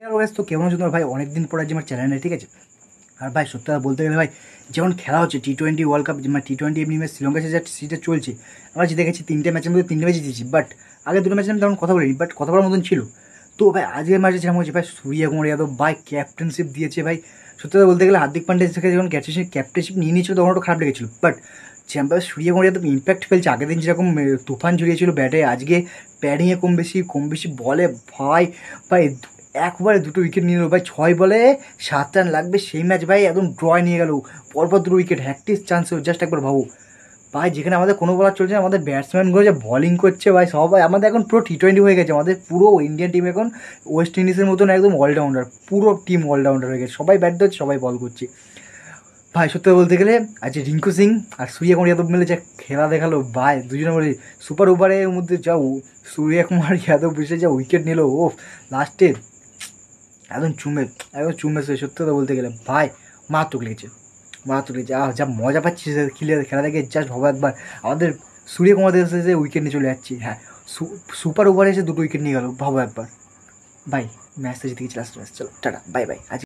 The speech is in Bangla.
তো কেমন আছো তোমার ভাই? অনেকদিন পর আজ আমার চ্যানেলে, ঠিক আছে। আর ভাই সত্যি কথা বলতে গেলে ভাই, যেমন খেলা হচ্ছে T20 ওয়ার্ল্ড কাপ, মানে T20 এমনি ম্যাচ শ্রীলঙ্কার সাথে সিরিজটা চলছে, আমরা যে দেখেছি 3টে ম্যাচের মধ্যে 3টে ম্যাচই জিতেছি। বাট আগে 2টো ম্যাচে আমি তেমন কথা বলিনি, বাট কথা বলার মতন ছিল। তো ভাই আজকের ম্যাচে যেমন হচ্ছে ভাই, সূর্যকুমার যাদব ভাই ক্যাপ্টেনশিপ দিয়েছে ভাই। সত্যি কথা বলতে গেলে হার্দিক পান্ডিয়া থেকে যখন ক্যাপ্টেনশিপ নিয়ে নিয়েছিল তখন একটু খারাপ লেগেছিল, but champion Suryakumar Yadav impact ফেলছে। আগের দিন যেরকম তুফান ঝরিয়েছিল ব্যাটে, আজকে ব্যাটিংয়ে কম বেশি বলে ভাই ভাই একবারে 2টো উইকেট নিয়ে নিল ভাই। 6 বলে 7 রান লাগবে সেই ম্যাচ ভাই একদম ড্রয় নিয়ে গেল। পরপর 2টো উইকেট, হ্যাট্রিক চান্স, জাস্ট একবার ভাবো ভাই। যেখানে আমাদের কোনো বলার চলছে না, আমাদের ব্যাটসম্যানগুলো যে বলিং করছে ভাই, সবাই আমাদের এখন পুরো T20 হয়ে গেছে। আমাদের পুরো ইন্ডিয়ান টিম এখন ওয়েস্ট ইন্ডিজের মতন একদম অলরাউন্ডার, পুরো টিম অলরাউন্ডার হয়ে গেছে। সবাই ব্যাট ধরছে, সবাই বল করছে ভাই। সত্যি বলতে গেলে আজ রিঙ্কু সিং আর সূর্যকুমার যাদব মিলে যা খেলা দেখালো ভাই, দুজনে বলে সুপার ওভারের মধ্যে যা সূর্যকুমার যাদব বসে যা উইকেট নিল, ও লাস্টে একদম চুমে, একদম চুমে। সত্যি কথা বলতে গেলে ভাই মারাত্মক লেগেছে, মারাত্মক লেগেছে। যা মজা পাচ্ছি খেলা দেখে, জাস্ট ভাবো একবার আমাদের সূর্যকুমার দেব যে উইকেট নিয়ে চলে যাচ্ছে। হ্যাঁ, সুপার ওভারে এসে 2টো উইকেট নিয়ে গেল, ভাবো একবার ভাই। ম্যাচটা জিতে গেছি লাস্ট ম্যাচ। চলো টাটা, বাই বাই। আজ